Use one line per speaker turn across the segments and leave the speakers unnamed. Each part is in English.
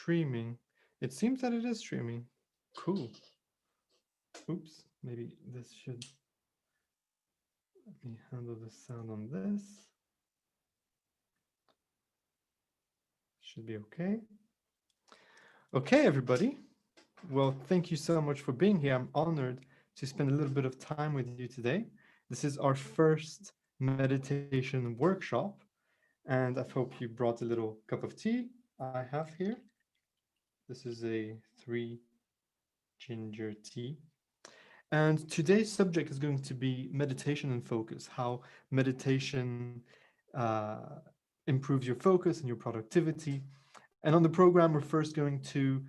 streaming. It seems that it is streaming. Cool. Oops, maybe this should, let me handle the sound on this. Should be okay. Okay, everybody. Well, thank you so much for being here. I'm honored to spend a little bit of time with you today. This is our first meditation workshop, and I hope you brought a little cup of tea I have here. This is a 3 ginger tea. And today's subject is going to be meditation and focus, how meditation uh, improves your focus and your productivity. And on the program, we're first going to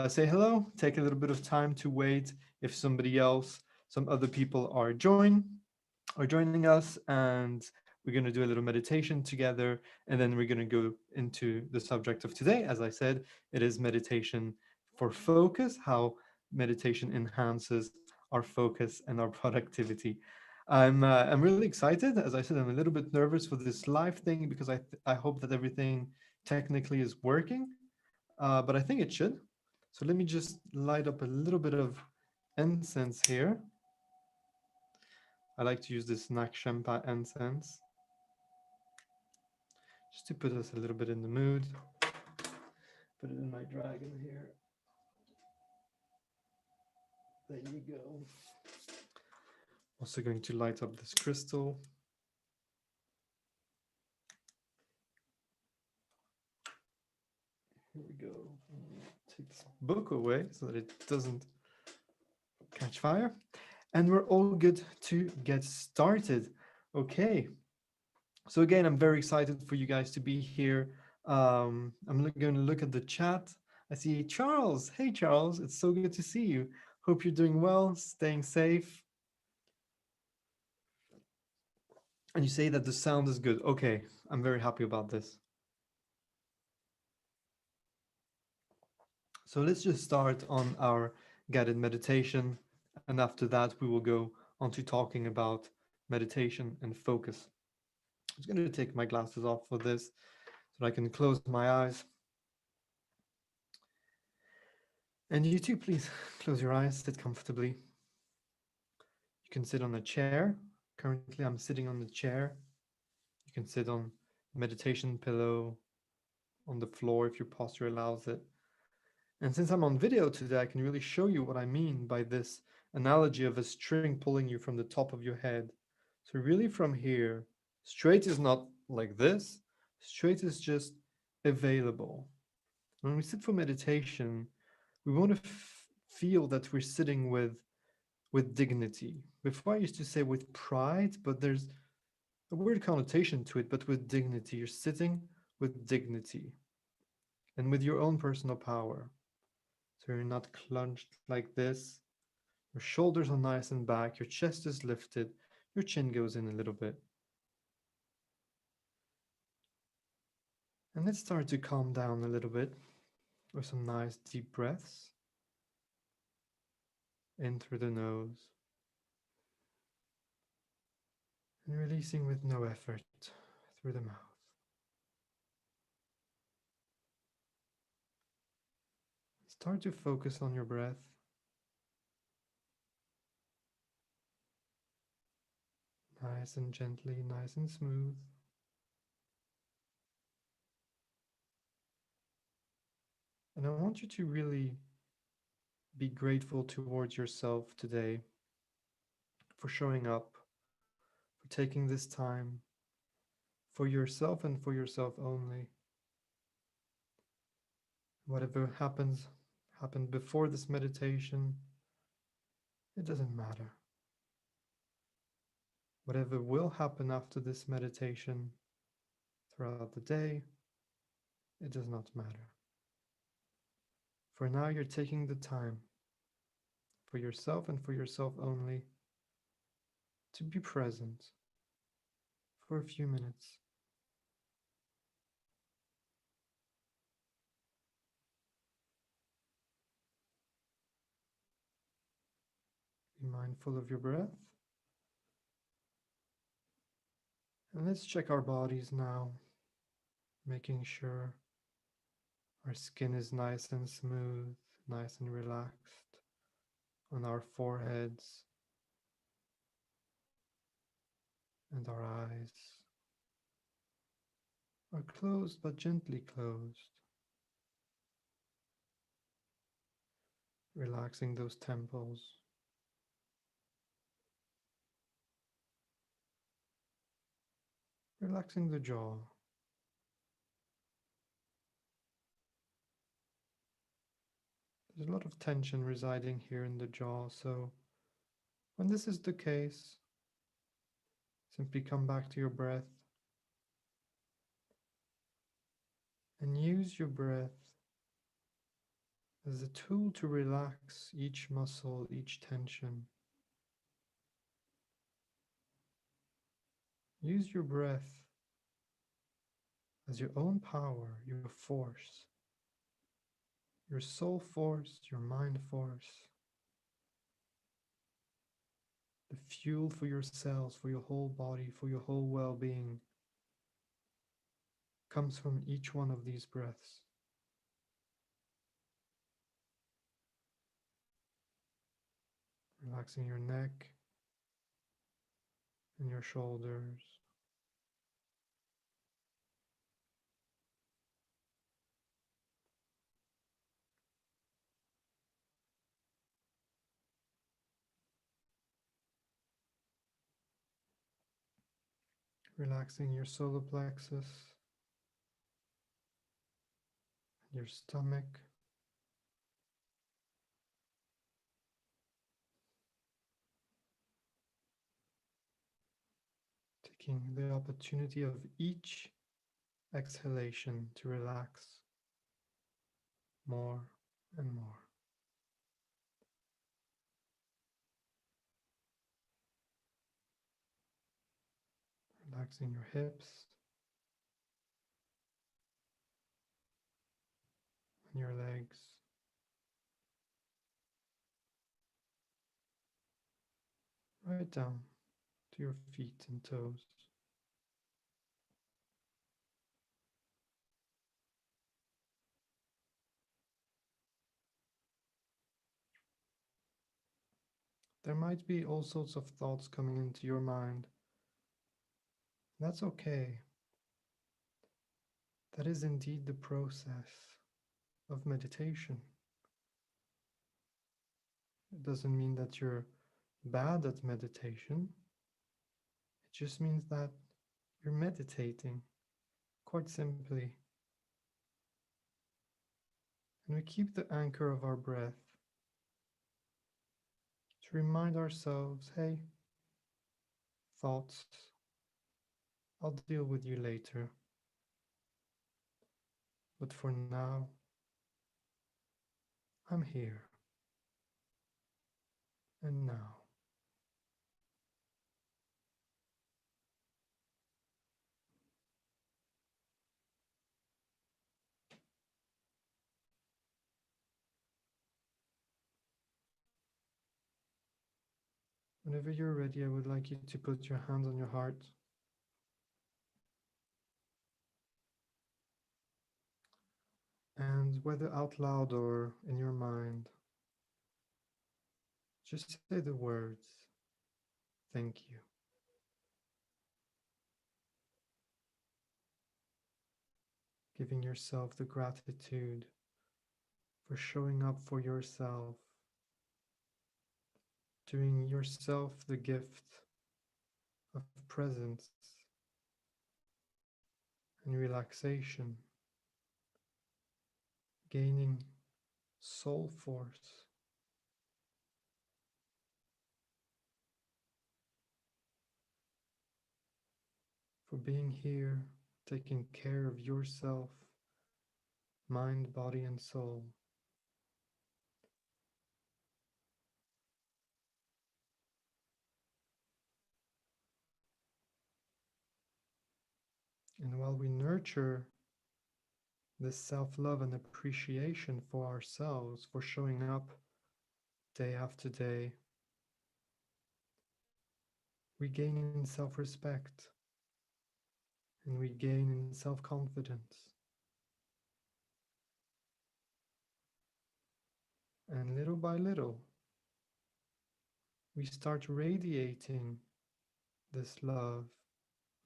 say hello, take a little bit of time to wait if somebody else, some other people are joining us, and we're going to do a little meditation together, and then we're going to go into the subject of today. As I said, it is meditation for focus, how meditation enhances our focus and our productivity. I'm really excited. As I said, I'm a little bit nervous for this live thing because I hope that everything technically is working, but I think it should. So let me just light up a little bit of incense here. I like to use this Nakshempa incense just to put us a little bit in the mood. Put it in my dragon here. There you go. Also going to light up this crystal. Here we go. Take this book away so that it doesn't catch fire. And we're all good to get started. Okay. So again, I'm very excited for you guys to be here. I'm going to look at the chat. I see Charles. Hey, Charles. It's so good to see you. Hope you're doing well, staying safe. And you say that the sound is good. Okay, I'm very happy about this. So let's just start on our guided meditation. And after that, we will go on to talking about meditation and focus. I'm just going to take my glasses off for this so that I can close my eyes. And you too, please close your eyes, sit comfortably. You can sit on a chair. Currently, I'm sitting on the chair. You can sit on a meditation pillow, on the floor if your posture allows it. And since I'm on video today, I can really show you what I mean by this analogy of a string pulling you from the top of your head. So really from here, straight is not like this. Straight is just available. When we sit for meditation, we want to feel that we're sitting with dignity. Before I used to say with pride, but there's a weird connotation to it, but with dignity. You're sitting with dignity and with your own personal power. So you're not clenched like this. Your shoulders are nice and back. Your chest is lifted. Your chin goes in a little bit. And let's start to calm down a little bit with some nice deep breaths. In through the nose. And releasing with no effort through the mouth. Start to focus on your breath. Nice and gently, nice and smooth. And I want you to really be grateful towards yourself today for showing up, for taking this time for yourself and for yourself only. Whatever happened before this meditation, it doesn't matter. Whatever will happen after this meditation throughout the day, it does not matter. For now, you're taking the time for yourself and for yourself only to be present for a few minutes. Be mindful of your breath. And let's check our bodies now, making sure Our skin is nice and smooth, nice and relaxed on our foreheads and our eyes are closed but gently closed, relaxing those temples, relaxing the jaw. There's a lot of tension residing here in the jaw, so when this is the case, simply come back to your breath and use your breath as a tool to relax each muscle, each tension. Use your breath as your own power, your force, your soul force, your mind force, the fuel for your cells, for your whole body, for your whole well-being comes from each one of these breaths. Relaxing your neck and your shoulders. Relaxing your solar plexus, your stomach, taking the opportunity of each exhalation to relax more and more. Relaxing your hips and your legs. Right down to your feet and toes. There might be all sorts of thoughts coming into your mind. That's okay. That is indeed the process of meditation. It doesn't mean that you're bad at meditation. It just means that you're meditating, quite simply. And we keep the anchor of our breath to remind ourselves, hey, thoughts, I'll deal with you later. But for now, I'm here. And now. Whenever you're ready, I would like you to put your hands on your heart. And whether out loud or in your mind, just say the words, thank you. Giving yourself the gratitude for showing up for yourself, doing yourself the gift of presence and relaxation, gaining soul force. For being here, taking care of yourself, mind, body, and soul. And while we nurture this self-love and appreciation for ourselves, for showing up day after day, we gain in self-respect and we gain in self-confidence. And little by little, we start radiating this love,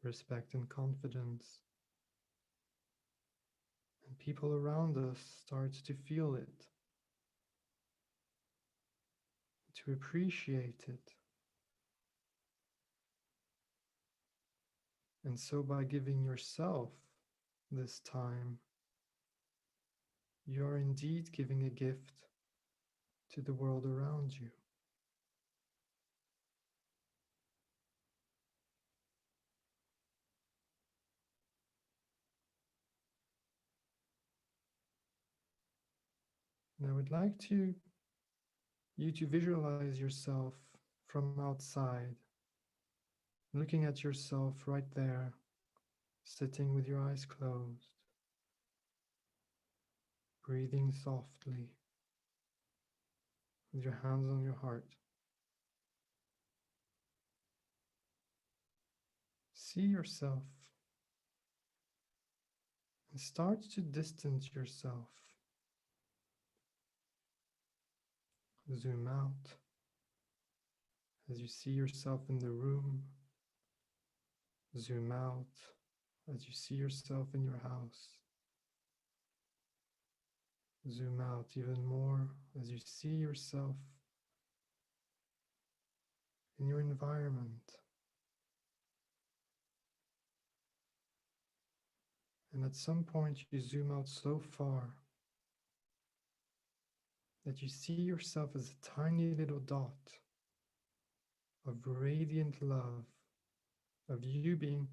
respect, and confidence. And people around us start to feel it, to appreciate it. And so by giving yourself this time, you are indeed giving a gift to the world around you. And I would like you to visualize yourself from outside, looking at yourself right there, sitting with your eyes closed, breathing softly, with your hands on your heart. See yourself and start to distance yourself. Zoom out as you see yourself in the room. Zoom out as you see yourself in your house. Zoom out even more as you see yourself in your environment. And at some point you zoom out so far that you see yourself as a tiny little dot of radiant love, of you being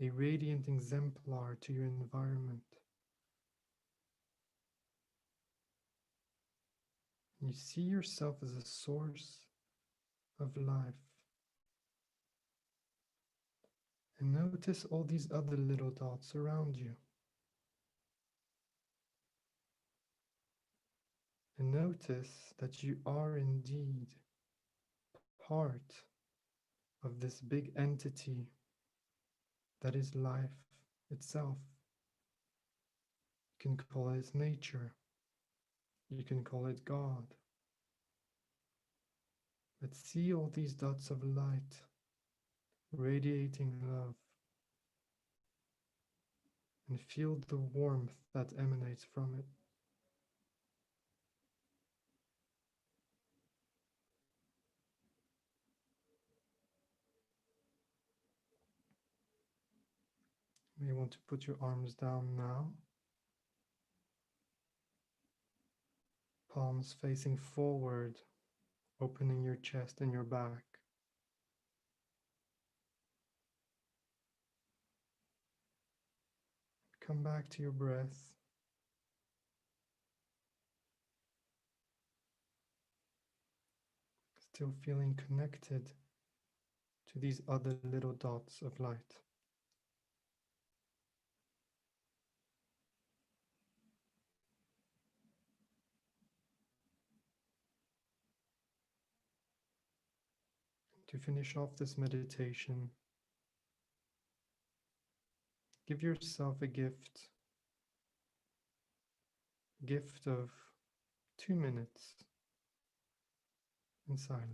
a radiant exemplar to your environment. And you see yourself as a source of life. And notice all these other little dots around you. And notice that you are indeed part of this big entity that is life itself. You can call it nature. You can call it God. But see all these dots of light radiating love and feel the warmth that emanates from it. You may want to put your arms down now, palms facing forward, opening your chest and your back. Come back to your breath. Still feeling connected to these other little dots of light. To finish off this meditation, give yourself a gift of 2 minutes in silence.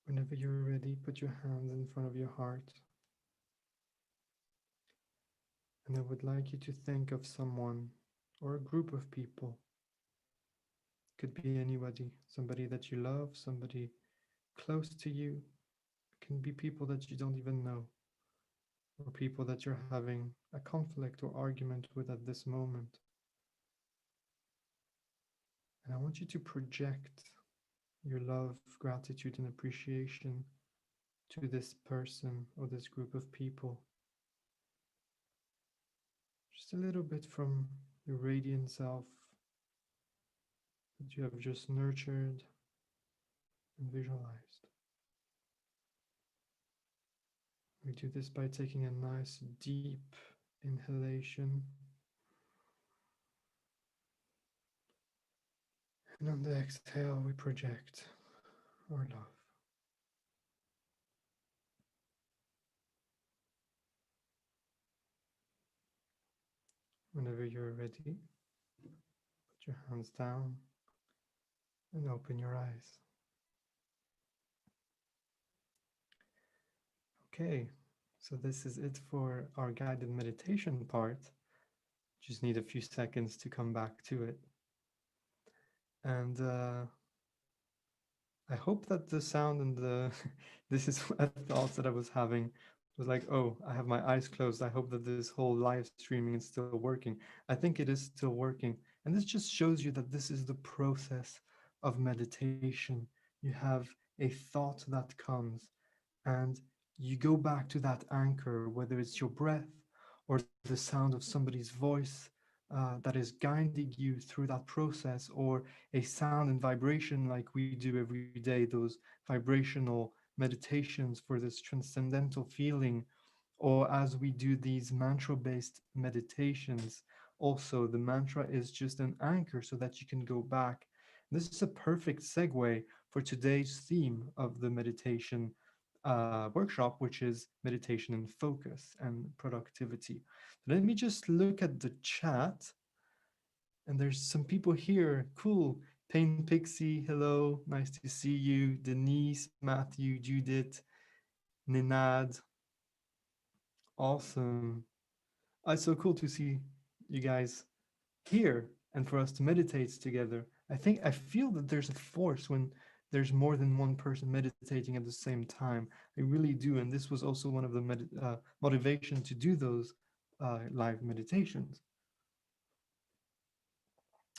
Whenever you're ready, put your hands in front of your heart. And I would like you to think of someone or a group of people. Could be anybody, somebody that you love, somebody close to you. It can be people that you don't even know, or people that you're having a conflict or argument with at this moment. And I want you to project your love, gratitude, and appreciation to this person or this group of people. Just a little bit from your radiant self that you have just nurtured and visualized. We do this by taking a nice deep inhalation. And on the exhale, we project our love. Whenever you're ready, put your hands down and open your eyes. Okay, so this is it for our guided meditation part. Just need a few seconds to come back to it. And I hope that the sound and the this is a thought that I was having was like, oh, I have my eyes closed. I hope that this whole live streaming is still working. I think it is still working. And this just shows you that this is the process of meditation. You have a thought that comes and you go back to that anchor, whether it's your breath or the sound of somebody's voice that is guiding you through that process, or a sound and vibration like we do every day, those vibrational meditations for this transcendental feeling, or as we do these mantra based meditations. Also, the mantra is just an anchor so that you can go back. This is a perfect segue for today's theme of the meditation workshop, which is meditation and focus and productivity. Let me just look at the chat. And there's some people here. Cool. Pain Pixie, hello. Nice to see you. Denise, Matthew, Judith, Ninad. Awesome. It's so cool to see you guys here and for us to meditate together. I feel that there's a force when there's more than one person meditating at the same time. I really do. And this was also one of the motivation to do those live meditations.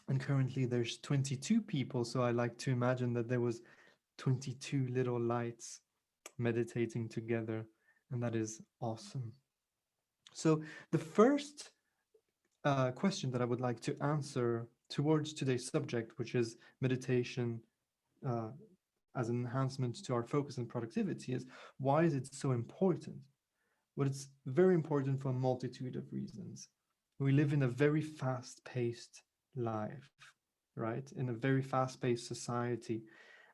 And currently there's 22 people, so I like to imagine that there was 22 little lights meditating together, and that is awesome. So the first question that I would like to answer towards today's subject, which is meditation uh, as an enhancement to our focus and productivity, is why is it so important? Well, it's very important for a multitude of reasons. We live in a very fast-paced life, right? In a very fast-paced society.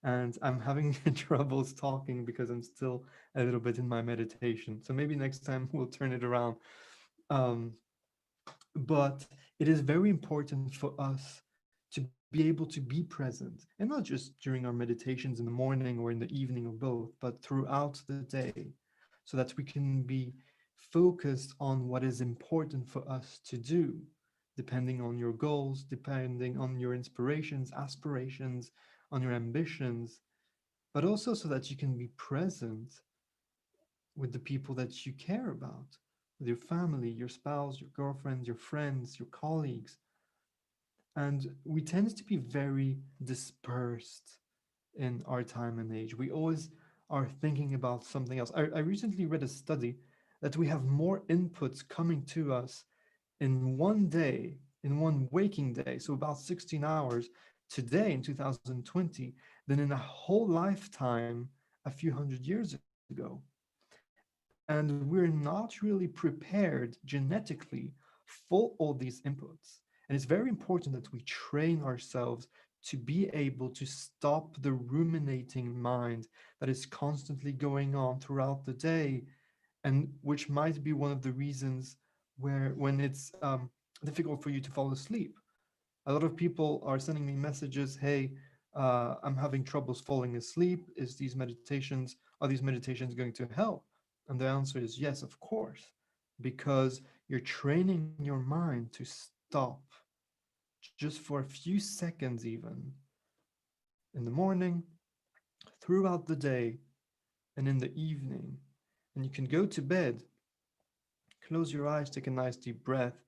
And I'm having troubles talking because I'm still a little bit in my meditation. So maybe next time we'll turn it around. Um, but it is very important for us to be able to be present, and not just during our meditations in the morning or in the evening or both, but throughout the day, so that we can be focused on what is important for us to do, depending on your goals, depending on your inspirations, aspirations, on your ambitions, but also so that you can be present with the people that you care about, with your family, your spouse, your girlfriend, your friends, your colleagues. And we tend to be very dispersed in our time and age. We always are thinking about something else. I recently read a study that we have more inputs coming to us in one day, in one waking day, so about 16 hours today in 2020, than in a whole lifetime a few hundred years ago. And we're not really prepared genetically for all these inputs. And it's very important that we train ourselves to be able to stop the ruminating mind that is constantly going on throughout the day, and which might be one of the reasons where when it's difficult for you to fall asleep. A lot of people are sending me messages, hey, I'm having troubles falling asleep. Are these meditations going to help? And the answer is yes, of course, because you're training your mind to stop just for a few seconds, even in the morning, throughout the day, and in the evening. And you can go to bed, close your eyes, take a nice deep breath,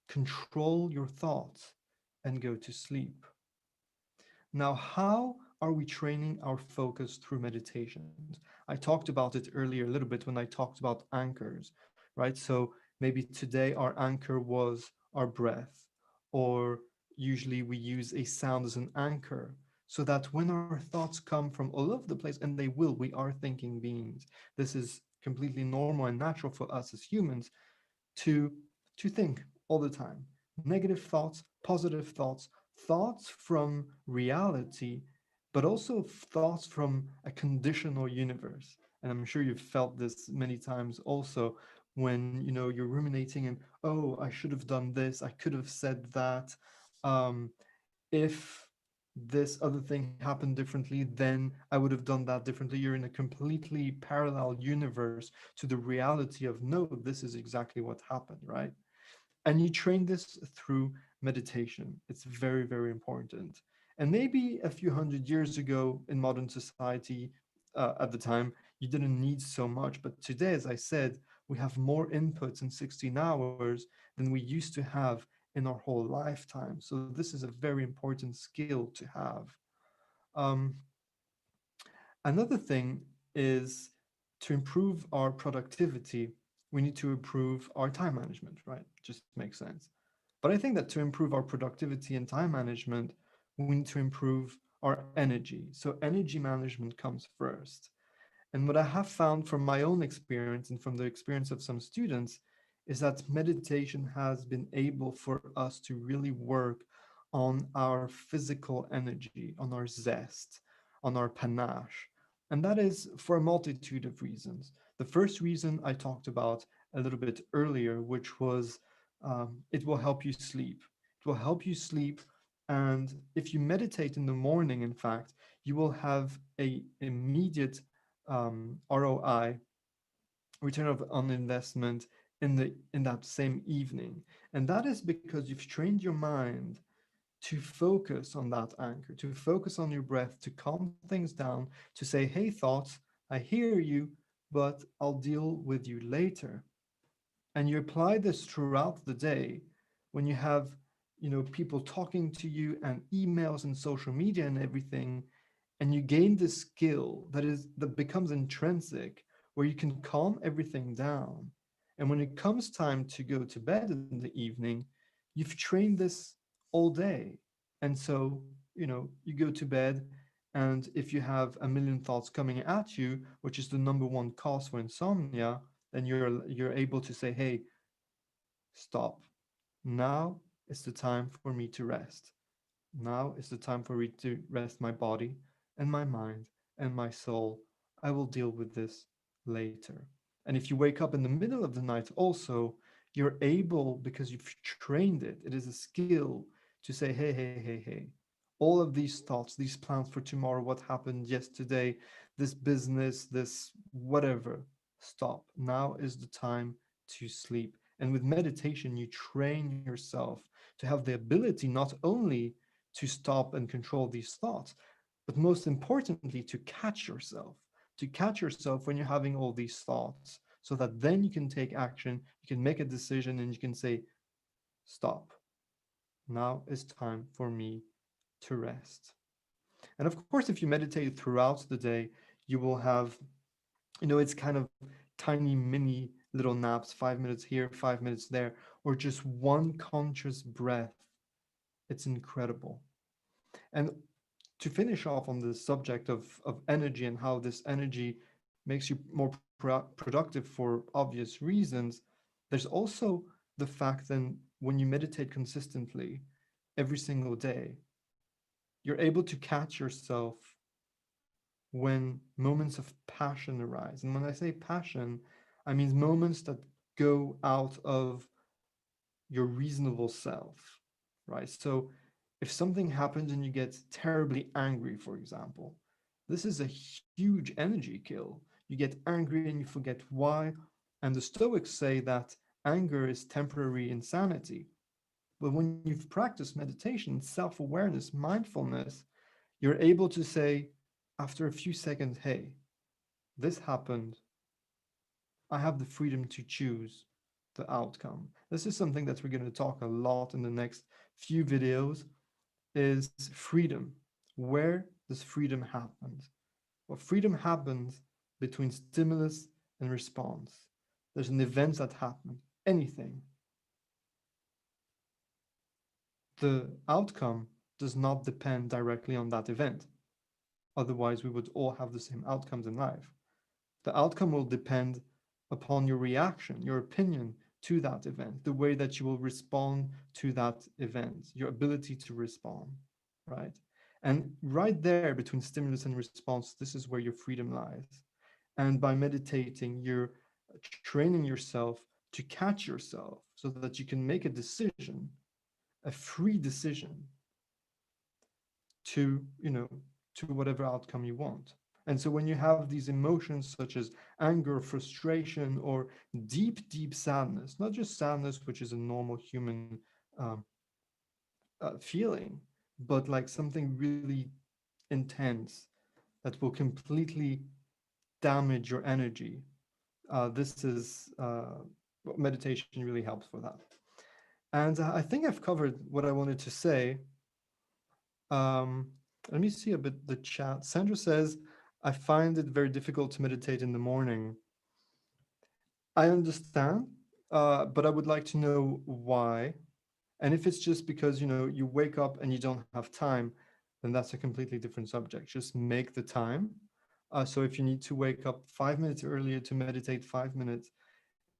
control your thoughts, and go to sleep. Now, how are we training our focus through meditations? I talked about it earlier a little bit when I talked about anchors, right? So maybe today our anchor was our breath, or usually we use a sound as an anchor so that when our thoughts come from all over the place, and they will, we are thinking beings. This is completely normal and natural for us as humans to to think all the time. Negative thoughts, positive thoughts, thoughts from reality, but also thoughts from a conditional universe. And I'm sure you've felt this many times also when you're ruminating and, oh, I should have done this, I could have said that. Um, if this other thing happened differently, then I would have done that differently. You're in a completely parallel universe to the reality of, no, this is exactly what happened, right? And you train this through meditation. It's very, very important. And maybe a few hundred years ago in modern society, at the time, you didn't need so much. But today, as I said, we have more inputs in 16 hours than we used to have in our whole lifetime. So this is a very important skill to have. Um, Another thing is, to improve our productivity, we need to improve our time management, right? Just makes sense. But I think that to improve our productivity and time management, we need to improve our energy. So energy management comes first. And what I have found from my own experience and from the experience of some students is that meditation has been able for us to really work on our physical energy, on our zest, on our panache. And that is for a multitude of reasons. The first reason I talked about a little bit earlier, which was it will help you sleep. It will help you sleep. And if you meditate in the morning, in fact, you will have a immediate ROI, return of on investment, in that same evening. And that is because you've trained your mind to focus on that anchor, to focus on your breath, to calm things down, to say, hey, thoughts, I hear you, but I'll deal with you later. And you apply this throughout the day when you have people talking to you and emails and social media and everything, and you gain this skill that becomes intrinsic, where you can calm everything down. And when it comes time to go to bed in the evening, you've trained this all day. And so you go to bed, and if you have a million thoughts coming at you, which is the number one cause for insomnia, then you're able to say, hey, stop. Now is the time for me to rest. Now is the time for me to rest my body and my mind and my soul. I will deal with this later. And if you wake up in the middle of the night also, you're able, because you've trained it, it is a skill to say, hey, hey, hey, hey. All of these thoughts, these plans for tomorrow, what happened yesterday, this business, this whatever, stop. Now is the time to sleep. And with meditation, you train yourself to have the ability not only to stop and control these thoughts, but most importantly, to catch yourself when you're having all these thoughts, so that then you can take action, you can make a decision, and you can say, stop. Now is time for me to rest. And of course, if you meditate throughout the day, you will have, it's kind of tiny mini little naps, 5 minutes here, 5 minutes there, or just one conscious breath. It's incredible. And to finish off on the subject of energy and how this energy makes you more productive for obvious reasons, there's also the fact that when you meditate consistently every single day, you're able to catch yourself when moments of passion arise. And when I say passion, I mean moments that go out of your reasonable self, right? So if something happens and you get terribly angry, for example, this is a huge energy kill. You get angry and you forget why. And the Stoics say that anger is temporary insanity. But when you've practiced meditation, self awareness, mindfulness, you're able to say, after a few seconds, hey, this happened. I have the freedom to choose the outcome. This is something that we're going to talk a lot in the next few videos, is freedom, Where does freedom happen? Well, freedom happens between stimulus and response. There's an event that happens, anything. The outcome does not depend directly on that event. Otherwise, we would all have the same outcomes in life. The outcome will depend upon your reaction, your opinion to that event, the way that you will respond to that event, your ability to respond, right? And right there between stimulus and response, this is where your freedom lies. And by meditating, you're training yourself to catch yourself so that you can make a decision, a free decision to, to whatever outcome you want. And so when you have these emotions such as anger, frustration, or deep, deep sadness, not just sadness, which is a normal human um, feeling, but like something really intense that will completely damage your energy. This is meditation really helps for that. And I think I've covered what I wanted to say. Um, Let me see a bit the chat. Sandra says, I find it very difficult to meditate in the morning. I understand, but I would like to know why. And if it's just because, you wake up and you don't have time, then that's a completely different subject. Just make the time. So if you need to wake up 5 minutes earlier to meditate 5 minutes,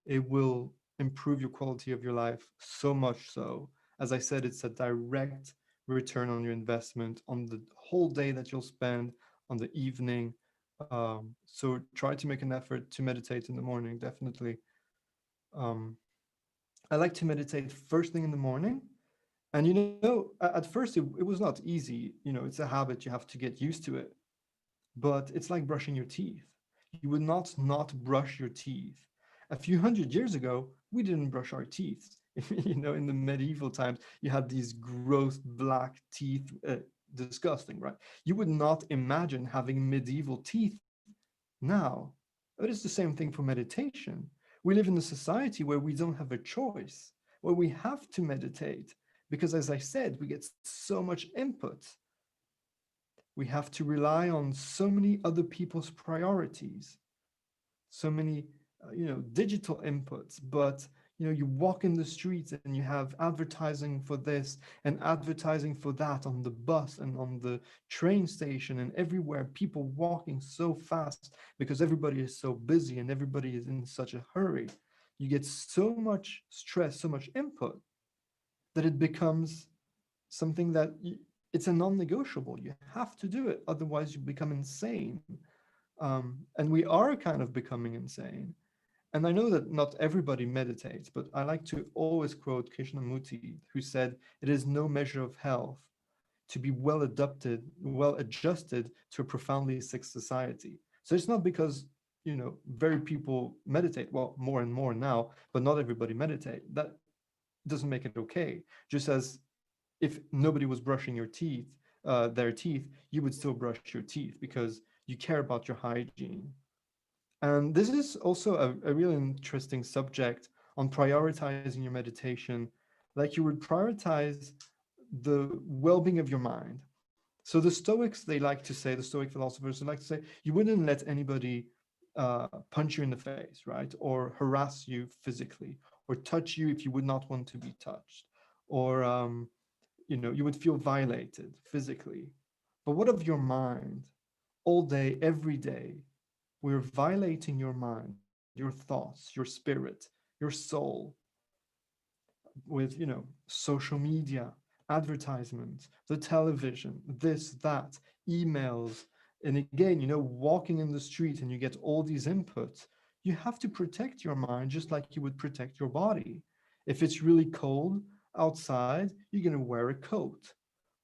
it will improve your quality of your life so much so. As I said, it's a direct return on your investment on the whole day that you'll spend on the evening. So try to make an effort to meditate in the morning, definitely. Um, I like to meditate first thing in the morning. And at first it was not easy. It's a habit, you have to get used to it. But it's like brushing your teeth. You would not brush your teeth. A few hundred years ago, we didn't brush our teeth. In the medieval times, you had these gross black teeth, disgusting, right? You would not imagine having medieval teeth now. But it's the same thing for meditation. We live in a society where we don't have a choice, where we have to meditate because, as I said, we get so much input. We have to rely on so many other people's priorities, so many digital inputs. But you walk in the streets and you have advertising for this and advertising for that on the bus and on the train station and everywhere, people walking so fast because everybody is so busy and everybody is in such a hurry. You get so much stress, so much input, that it becomes something that it's a non-negotiable. You have to do it, otherwise you become insane. And we are kind of becoming insane. And I know that not everybody meditates, but I like to always quote Krishnamurti, who said, "It is no measure of health to be well adjusted to a profoundly sick society." So it's not because very people meditate, well, more and more now, but not everybody meditate. That doesn't make it okay. Just as if nobody was brushing their teeth, you would still brush your teeth because you care about your hygiene. And this is also a really interesting subject on prioritizing your meditation. Like you would prioritize the well-being of your mind. So the Stoics, they like to say, the Stoic philosophers, they like to say, you wouldn't let anybody punch you in the face, right? Or harass you physically, or touch you if you would not want to be touched, or you would feel violated physically. But what of your mind? All day, every day, we're violating your mind, your thoughts, your spirit, your soul with, social media, advertisements, the television, this, that, emails. And again, walking in the street and you get all these inputs, you have to protect your mind just like you would protect your body. If it's really cold outside, you're going to wear a coat.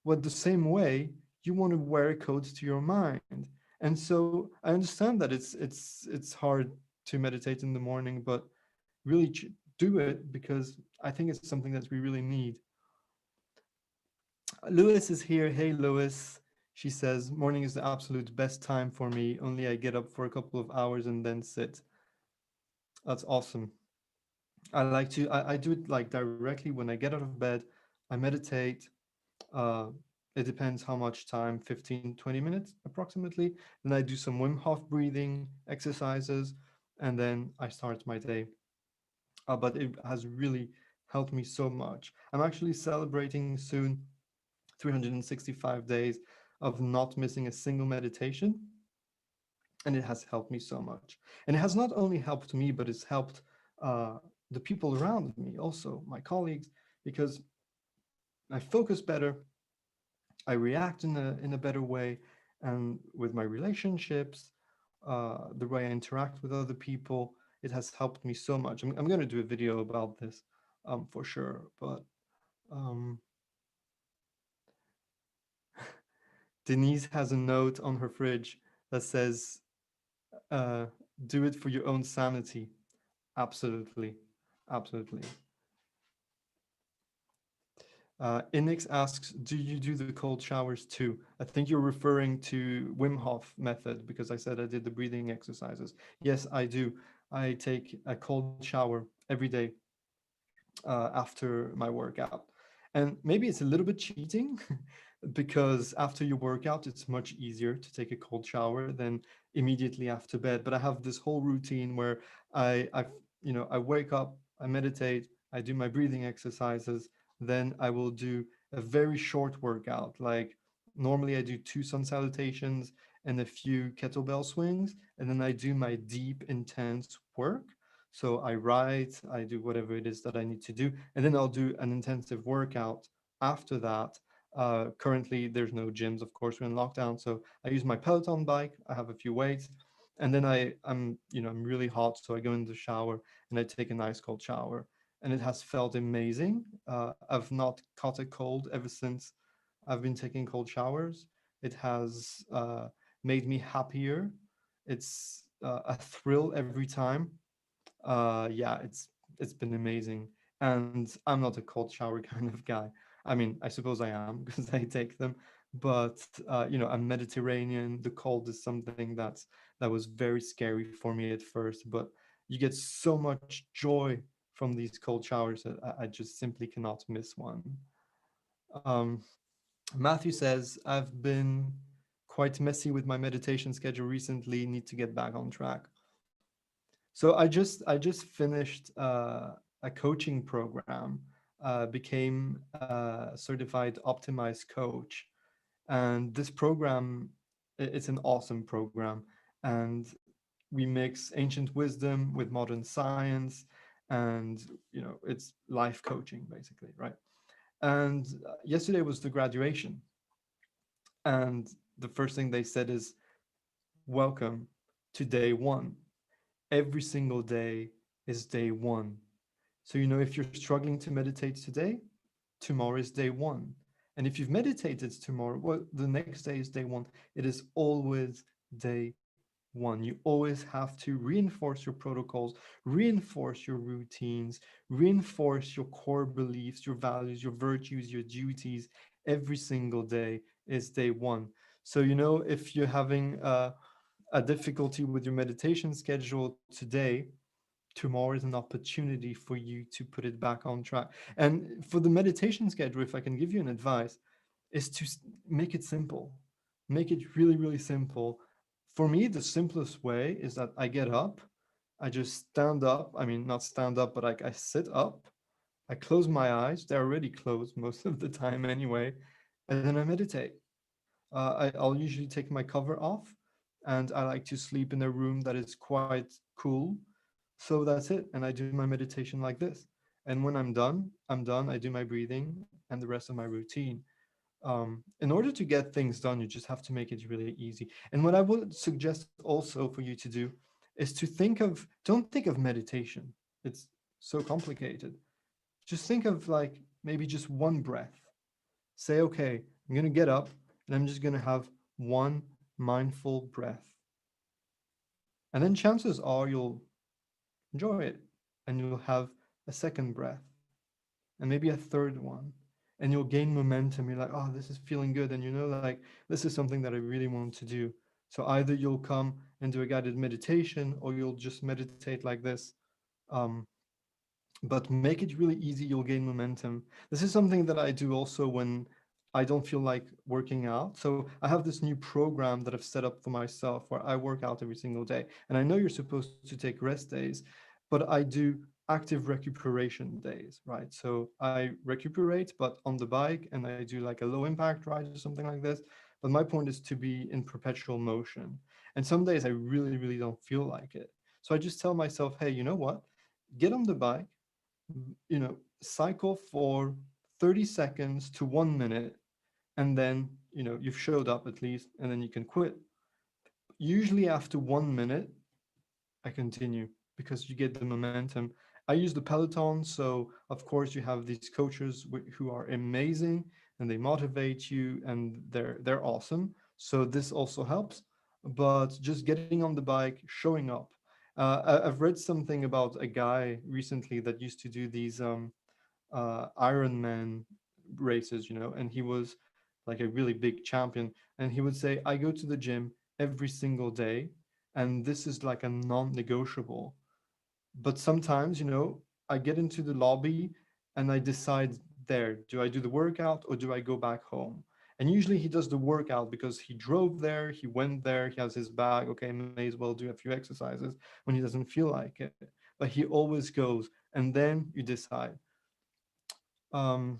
Well, the same way, you want to wear a coat to your mind. And so I understand that it's hard to meditate in the morning, but really do it because I think it's something that we really need. Lewis is here. Hey, Lewis. She says, morning is the absolute best time for me. Only I get up for a couple of hours and then sit. That's awesome. I do it like directly when I get out of bed. I meditate. Uh, It depends how much time, 15, 20 minutes approximately. Then I do some Wim Hof breathing exercises, and then I start my day. But it has really helped me so much. I'm actually celebrating soon 365 days of not missing a single meditation, and it has helped me so much. And it has not only helped me, but it's helped uh, the people around me, also my colleagues, because I focus better, I react in a better way, and with my relationships, the way I interact with other people, it has helped me so much. I'm going to do a video about this for sure, but um, Denise has a note on her fridge that says, uh, "Do it for your own sanity." Absolutely, absolutely. Inix asks, "Do you do the cold showers too?" I think you're referring to Wim Hof method because I said I did the breathing exercises. Yes, I do. I take a cold shower every day after my workout. And maybe it's a little bit cheating because after your workout, it's much easier to take a cold shower than immediately after bed. But I have this whole routine where I wake up, I meditate, I do my breathing exercises, then I will do a very short workout. Like normally I do two sun salutations and a few kettlebell swings, and then I do my deep, intense work. So I write, I do whatever it is that I need to do, and then I'll do an intensive workout after that. Currently, there's no gyms, of course, we're in lockdown. So I use my Peloton bike. I have a few weights, and then I'm really hot, so I go in the shower and I take a nice cold shower, and it has felt amazing. I've not caught a cold ever since I've been taking cold showers. It has made me happier. It's a thrill every time. Yeah, it's been amazing. And I'm not a cold shower kind of guy. I mean, I suppose I am because I take them, but I'm Mediterranean. The cold is something that was very scary for me at first, but you get so much joy from these cold showers that I just simply cannot miss one. Um, Matthew says, "I've been quite messy with my meditation schedule recently. Need to get back on track." So I just finished a coaching program, became a certified optimized coach, and this program it's an awesome program, and we mix ancient wisdom with modern science, and it's life coaching basically, right? And yesterday was the graduation, and the first thing they said is, "Welcome to day one. Every single day is day one. So, if you're struggling to meditate today, tomorrow is day one. And if you've meditated tomorrow, well, the next day is day one. It is always day one. You always have to reinforce your protocols, reinforce your routines, reinforce your core beliefs, your values, your virtues, your duties. Every single day is day one. So, if you're having a difficulty with your meditation schedule today, tomorrow is an opportunity for you to put it back on track. And for the meditation schedule, if I can give you an advice, is to make it simple. Make it really, really simple. For me, the simplest way is that I get up, I just stand up. I mean, not stand up, but I sit up, I close my eyes. They're already closed most of the time anyway. And then I meditate. I'll usually take my cover off, and I like to sleep in a room that is quite cool. So that's it. And I do my meditation like this. And when I'm done, I'm done. I do my breathing and the rest of my routine. In order to get things done, you just have to make it really easy. And what I would suggest also for you to do is to don't think of meditation. It's so complicated. Just think of like maybe just one breath. Say, okay, I'm going to get up and I'm just going to have one mindful breath. And then chances are you'll enjoy it and you'll have a second breath and maybe a third one. And you'll gain momentum. You're like, oh, this is feeling good. And like, this is something that I really want to do. So either you'll come and do a guided meditation or you'll just meditate like this. Um, but make it really easy. You'll gain momentum. This is something that I do also when I don't feel like working out. So I have this new program that I've set up for myself where I work out every single day. And I know you're supposed to take rest days, but I do active recuperation days, right? So I recuperate, but on the bike, and I do like a low impact ride or something like this. But my point is to be in perpetual motion. And some days I really, really don't feel like it. So I just tell myself, hey, you know what? Get on the bike, cycle for 30 seconds to 1 minute, and then you've showed up at least, and then you can quit. Usually after 1 minute I continue, because you get the momentum. I use the Peloton, so of course you have these coaches who are amazing, and they motivate you, and they're awesome. So this also helps. But just getting on the bike, showing up. I've read something about a guy recently that used to do these Ironman races, and he was like a really big champion. And he would say, I go to the gym every single day, and this is like a non-negotiable. But sometimes, I get into the lobby and I decide, there, do I do the workout or do I go back home? And usually he does the workout because he drove there, he went there, he has his bag. Okay, may as well do a few exercises when he doesn't feel like it. But he always goes. And then you decide. Um,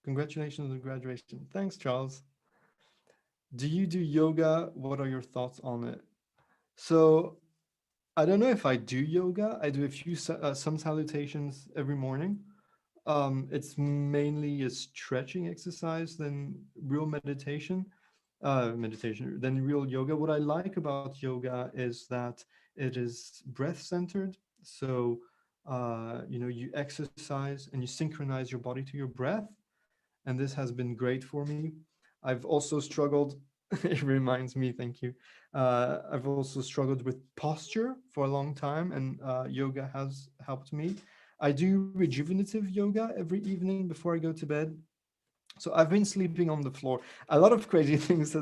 Congratulations on graduation. Thanks, Charles. Do you do yoga? What are your thoughts on it? So I don't know if I do yoga. I do a few some salutations every morning. It's mainly a stretching exercise than real meditation than real yoga. What I like about yoga is that it is breath centered. So you exercise and you synchronize your body to your breath, and this has been great for me. I've also struggled. It reminds me, thank you. I've also struggled with posture for a long time, and yoga has helped me. I do rejuvenative yoga every evening before I go to bed. So I've been sleeping on the floor. A lot of crazy things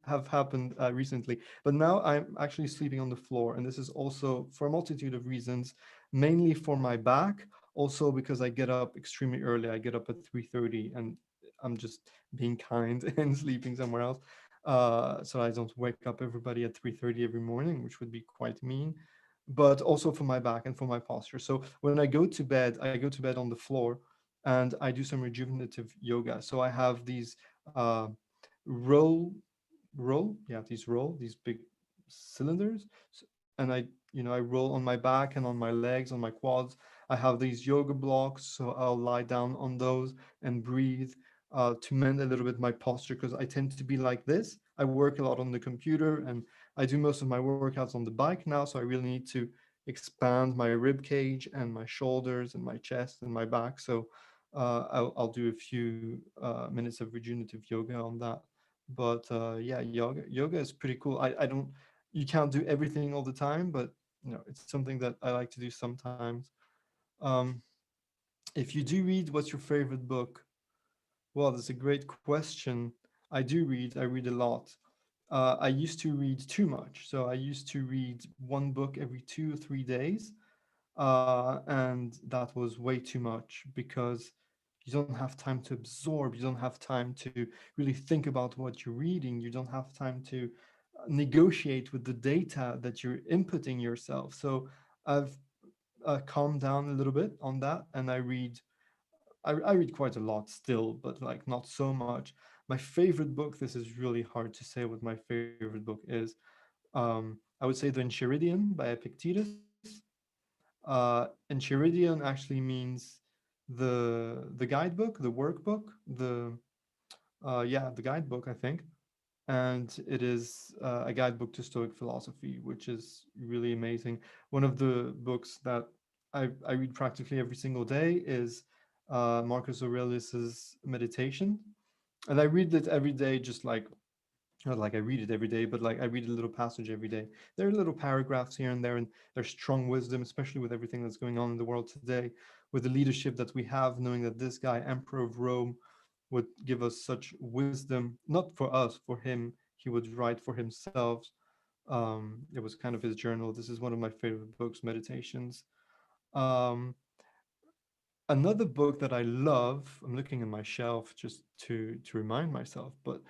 have happened recently, but now I'm actually sleeping on the floor, and this is also for a multitude of reasons, mainly for my back, also because I get up extremely early. I get up at 3:30, and I'm just being kind and sleeping somewhere else, so I don't wake up everybody at 3:30 every morning, which would be quite mean. But also for my back and for my posture. So when I go to bed, I go to bed on the floor, and I do some rejuvenative yoga. So I have these roll, these big cylinders, and I roll on my back and on my legs, on my quads. I have these yoga blocks, so I'll lie down on those and breathe to mend a little bit my posture, because I tend to be like this. I work a lot on the computer, and I do most of my workouts on the bike now, so I really need to expand my rib cage and my shoulders and my chest and my back. So I'll do a few minutes of regenerative yoga on that. But yeah, yoga is pretty cool. I don't You can't do everything all the time, but it's something that I like to do sometimes. Um, if you do read, what's your favorite book? Well, that's a great question. I do read. I read a lot. I used to read too much. So I used to read one book every 2 or 3 days. And that was way too much, because you don't have time to absorb. You don't have time to really think about what you're reading. You don't have time to negotiate with the data that you're inputting yourself. So I've calmed down a little bit on that, and I read quite a lot still, but like not so much. My favorite book, this is really hard to say what my favorite book is. I would say The Enchiridion by Epictetus. Enchiridion actually means the guidebook, the workbook, the guidebook, I think. And it is a guidebook to Stoic philosophy, which is really amazing. One of the books that I read practically every single day is Marcus Aurelius's Meditation, and I read it every day, just like not like I read it every day, but like I read a little passage every day. There are little paragraphs here and there, and there's strong wisdom, especially with everything that's going on in the world today, with the leadership that we have, knowing that this guy, Emperor of Rome, would give us such wisdom, not for us, for him. He would write for himself. It was kind of his journal. This is one of my favorite books, Meditations. Um, Another book that I love, I'm looking at my shelf just to remind myself, but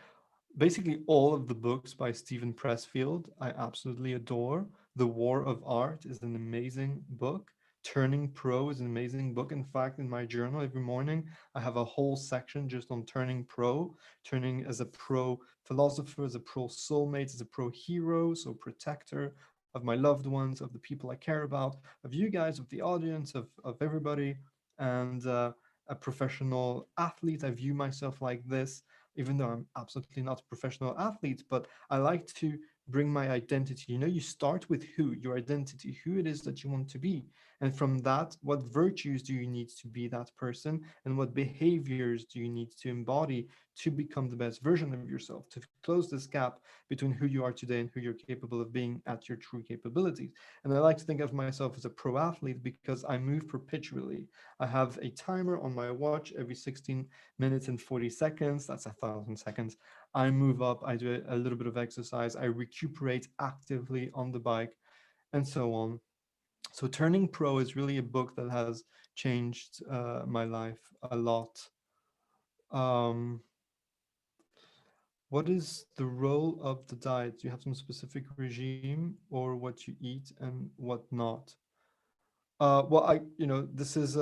basically all of the books by Stephen Pressfield I absolutely adore. The War of Art is an amazing book. Turning Pro is an amazing book. In fact, in my journal every morning, I have a whole section just on turning pro, turning as a pro philosopher, as a pro soulmate, as a pro hero, so protector of my loved ones, of the people I care about, of you guys, of the audience, of everybody, and a professional athlete. I view myself like this, even though I'm absolutely not a professional athlete, but I like to bring my identity. You know, you start with who, your identity, who it is that you want to be. And from that, what virtues do you need to be that person? And what behaviors do you need to embody to become the best version of yourself, to close this gap between who you are today and who you're capable of being at your true capabilities? And I like to think of myself as a pro athlete because I move perpetually. I have a timer on my watch every 16 minutes and 40 seconds. That's 1,000 seconds. I move up, I do a little bit of exercise, I recuperate actively on the bike, and so on. So Turning Pro is really a book that has changed my life a lot. Um, what is the role of the diet? Do you have some specific regime or what you eat and what not? Well, this is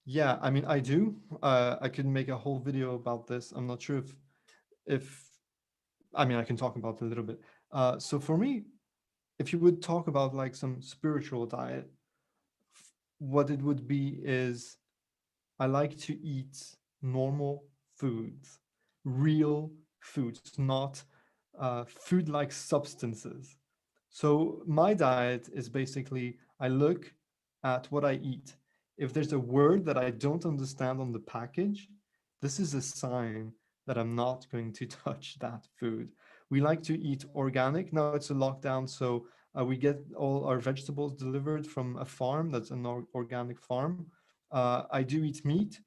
yeah, I mean, I do. I could make a whole video about this. I'm not sure if I mean, I can talk about it a little bit. So for me, if you would talk about like some spiritual diet, what it would be is I like to eat normal foods, real foods, not food like substances. So my diet is basically I look at what I eat. If there's a word that I don't understand on the package, this is a sign that I'm not going to touch that food. We like to eat organic. Now it's a lockdown, so we get all our vegetables delivered from a farm that's an organic farm. I do eat meat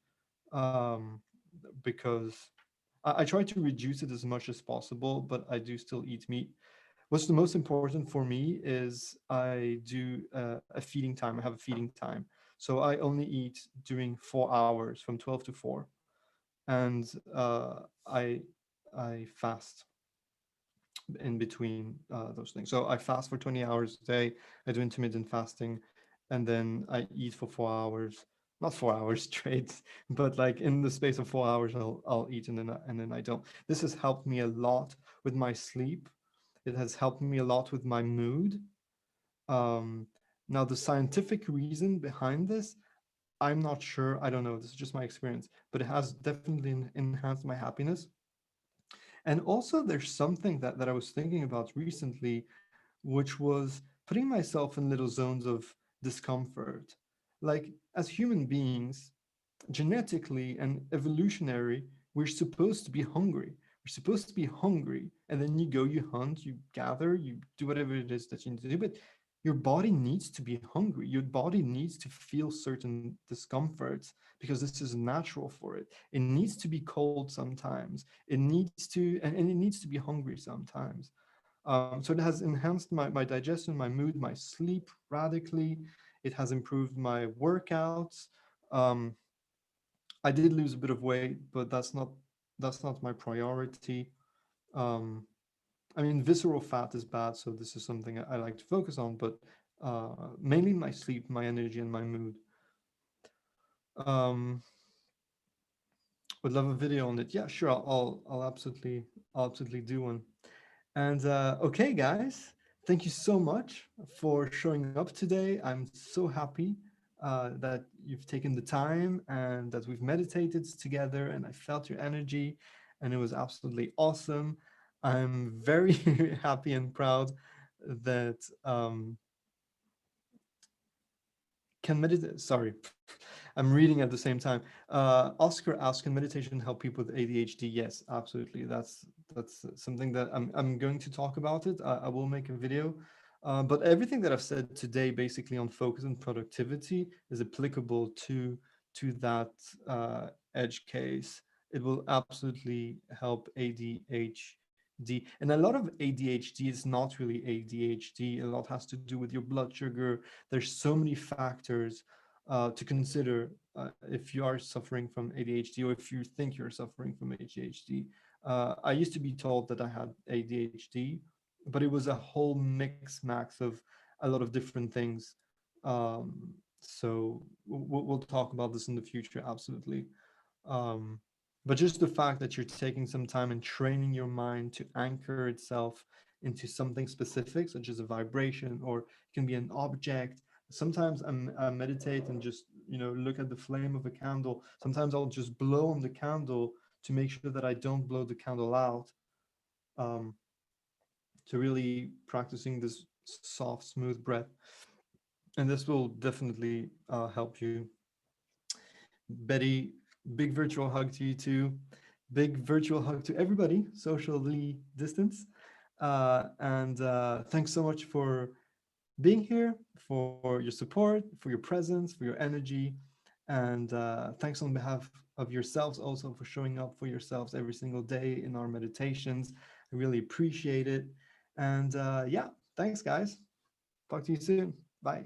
because I try to reduce it as much as possible, but I do still eat meat. What's the most important for me is I do a feeding time. I have a feeding time. So I only eat during 4 hours from 12 to 4. And I fast in between those things. So I fast for 20 hours a day. I do intermittent fasting, and then I eat for 4 hours. Not 4 hours straight, but like in the space of 4 hours, I'll eat and then I don't. This has helped me a lot with my sleep. It has helped me a lot with my mood. Um, Now, the scientific reason behind this, I'm not sure. I don't know. This is just my experience, but it has definitely enhanced my happiness. And also, there's something that I was thinking about recently, which was putting myself in little zones of discomfort. Like, as human beings, genetically and evolutionary, we're supposed to be hungry. We're supposed to be hungry. And then you go, you hunt, you gather, you do whatever it is that you need to do. But your body needs to be hungry. Your body needs to feel certain discomforts because this is natural for it. It needs to be cold sometimes. It needs to, and it needs to be hungry sometimes. So it has enhanced my digestion, my mood, my sleep radically. It has improved my workouts. Um, I did lose a bit of weight, but that's not my priority. Um, I mean, visceral fat is bad, so this is something I like to focus on, but mainly my sleep, my energy, and my mood. Um, would love a video on it. Yeah, sure. I'll absolutely do one. And okay, guys, thank you so much for showing up today. I'm so happy that you've taken the time and that we've meditated together, and I felt your energy, and it was absolutely awesome. I'm very happy and proud that can meditate. Sorry, I'm reading at the same time. Oscar asked, "Can meditation help people with ADHD?" Yes, absolutely. That's something that I'm going to talk about it. I will make a video, but everything that I've said today, basically on focus and productivity, is applicable to that edge case. It will absolutely help ADHD, and a lot of ADHD is not really ADHD. A lot has to do with your blood sugar. There's so many factors. to consider if you are suffering from ADHD, or if you think you're suffering from ADHD. I used to be told that I had ADHD, but it was a whole mix max of a lot of different things. So we'll talk about this in the future, absolutely. Um, but just the fact that you're taking some time and training your mind to anchor itself into something specific, such as a vibration, or it can be an object. Sometimes I meditate and just, look at the flame of a candle. Sometimes I'll just blow on the candle to make sure that I don't blow the candle out. Um, to really practicing this soft, smooth breath, and this will definitely help you. Betty, big virtual hug to you too. Big virtual hug to everybody, socially distance. And thanks so much for being here, for your support, for your presence, for your energy. And thanks on behalf of yourselves also for showing up for yourselves every single day in our meditations. I really appreciate it. And yeah, thanks, guys. Talk to you soon. Bye.